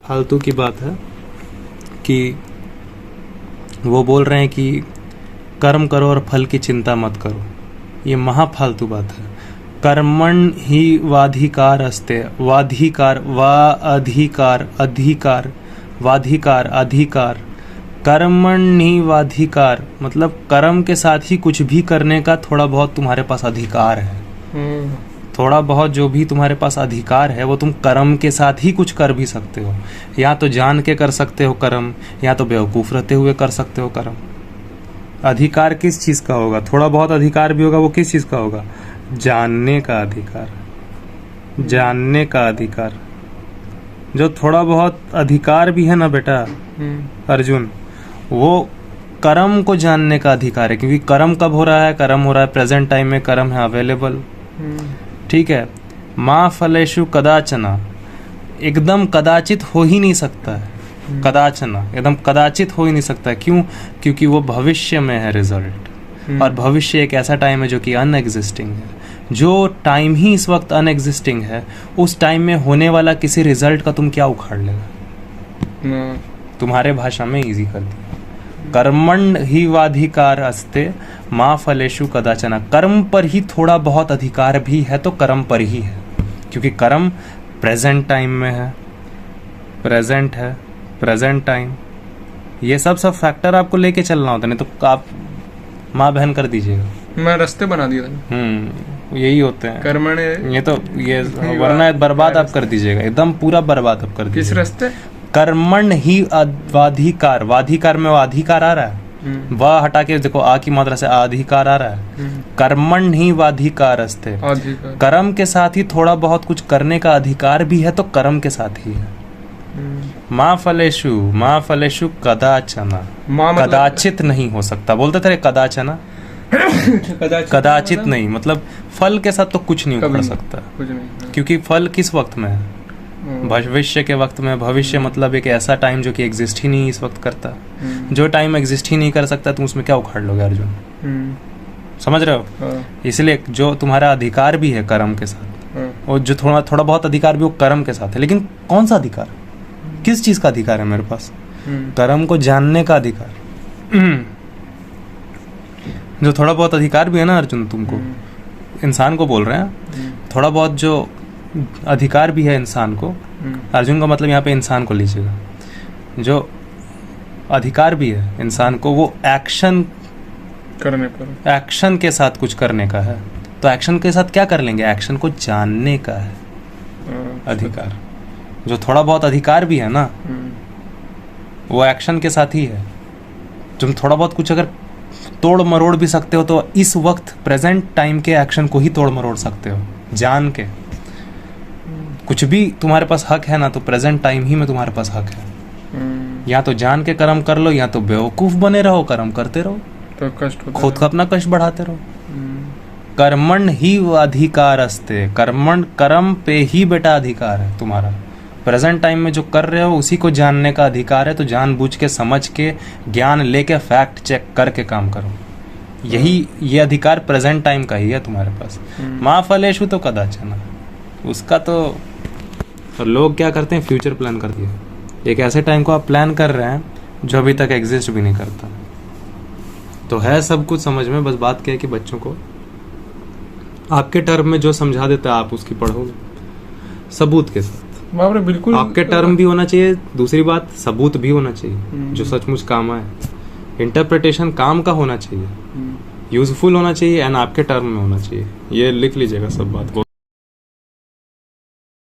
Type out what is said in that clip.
फालतू की बात है कि वो बोल रहे हैं कि कर्म करो और फल की चिंता मत करो। ये महा फालतू बात है। कर्मण ही वाधिकार अस्ते, वाधिकार वा अधिकार अधिकार वाधिकार अधिकार कर्मण ही वाधिकार, मतलब कर्म के साथ ही कुछ भी करने का थोड़ा बहुत तुम्हारे पास अधिकार है। थोड़ा बहुत जो भी तुम्हारे पास अधिकार है वो तुम कर्म के साथ ही कुछ कर भी सकते हो। या तो जान के कर सकते हो कर्म, या तो बेवकूफ़ रहते हुए कर सकते हो कर्म। अधिकार किस चीज़ का होगा? थोड़ा बहुत अधिकार भी होगा, वो किस चीज़ का होगा? जानने का अधिकार। जानने का अधिकार। जो थोड़ा बहुत अधिकार भी है ना बेटा अर्जुन, वो कर्म को जानने का अधिकार है। क्योंकि कर्म कब हो रहा है? कर्म हो रहा है प्रेजेंट टाइम में, कर्म है अवेलेबल। ठीक है। माँ फलेषु कदाचना, एकदम कदाचित हो ही नहीं सकता है। कदाचना एकदम कदाचित हो ही नहीं सकता है। क्यों? क्योंकि वो भविष्य में है रिजल्ट, और भविष्य एक ऐसा टाइम है जो कि अनएग्जिस्टिंग है। जो टाइम ही इस वक्त अनएग्जिस्टिंग है, उस टाइम में होने वाला किसी रिजल्ट का तुम क्या उखाड़ लेगा? तुम्हारे भाषा में इजी कर दिया। कर्मण ही वाधिकार अस्ते माँ फलेषु कदाचना। कर्म पर ही थोड़ा बहुत अधिकार भी है तो कर्म पर ही है, क्योंकि कर्म प्रेजेंट टाइम में है। प्रेजेंट है, प्रेजेंट टाइम, ये सब फैक्टर आपको लेके चलना होता है, नहीं तो आप माँ बहन कर दीजिएगा। मैं रास्ते बना दिया। यही होते हैं कर्मण, ये तो ये वरना बर्बाद आप कर दीजिएगा, एकदम पूरा बर्बाद आप कर दीजिएगा। किस रास्ते? कर्मण ही वाधिकार, वाधिकार में वो अधिकार आ रहा है, वह हटा के देखो आ की मात्रा से अधिकार आ रहा है। कर्मण ही वाधिकार अस्ते, कर्म के साथ ही थोड़ा बहुत कुछ करने का अधिकार भी है तो कर्म के साथ ही है। माँ फलेषु, माँ फलेषु कदाचना, कदाचित नहीं हो सकता। बोलते थे कदाचना, कदाचित नहीं, मतलब फल के साथ तो कुछ नहीं उखड़ सकता, क्योंकि फल किस वक्त में है? भविष्य के वक्त में। भविष्य मतलब एक ऐसा टाइम जो कि एग्जिस्ट ही नहीं इस वक्त करता। जो टाइम एग्जिस्ट ही नहीं कर सकता तुम उसमें क्या उखाड़ लोगे अर्जुन? समझ रहे हो? इसलिए जो तुम्हारा अधिकार भी है कर्म के साथ, और जो थोड़ा बहुत अधिकार भी वो कर्म के साथ है। लेकिन कौन सा अधिकार? किस चीज का अधिकार है मेरे पास? कर्म को जानने का अधिकार। जो थोड़ा बहुत अधिकार भी है ना अर्जुन, तुमको इंसान को बोल रहे हैं, थोड़ा बहुत जो अधिकार भी है इंसान को, अर्जुन का मतलब यहाँ पे इंसान को लीजिएगा, जो अधिकार भी है इंसान को वो एक्शन करने पर, एक्शन के साथ कुछ करने का है। तो एक्शन के साथ क्या कर लेंगे? एक्शन को जानने का है अधिकार। जो थोड़ा बहुत अधिकार भी है ना, वो एक्शन के साथ ही है। तुम थोड़ा बहुत कुछ अगर तोड़ मरोड़ भी सकते हो तो इस वक्त प्रेजेंट टाइम के एक्शन को ही तोड़ मरोड़ सकते हो जान के। कुछ भी तुम्हारे पास हक है ना, तो प्रेजेंट टाइम ही में तुम्हारे पास हक है। या तो जान के कर्म कर लो, या तो बेवकूफ बने रहो, कर्म करते रहो, तो कष्ट होता खुद का अपना कष्ट बढ़ाते रहो। कर्मण ही अधिकार अस्ते, कर्मण कर्म पे ही बेटा अधिकार है तुम्हारा। प्रेजेंट टाइम में जो कर रहे हो उसी को जानने का अधिकार है। तो जानबूझ के, समझ के, ज्ञान लेके, फैक्ट चेक करके काम करो। यही ये अधिकार प्रेजेंट टाइम का ही है तुम्हारे पास। माँ फलेषु तो कदाचना, उसका तो लोग क्या करते हैं? फ्यूचर प्लान कर दिया। एक ऐसे टाइम को आप प्लान कर रहे हैं जो अभी तक एग्जिस्ट भी नहीं करता। तो है सब कुछ समझ में, बस बात क्या है कि बच्चों को आपके टर्म में जो समझा देता है आप उसकी पढ़ोगे सबूत के साथ। बिल्कुल आपके टर्म भी होना चाहिए, दूसरी बात सबूत भी होना चाहिए जो सचमुच काम आए। इंटरप्रिटेशन काम का होना चाहिए, यूजफुल होना चाहिए, एंड आपके टर्म में होना चाहिए। ये लिख लीजिएगा सब बात।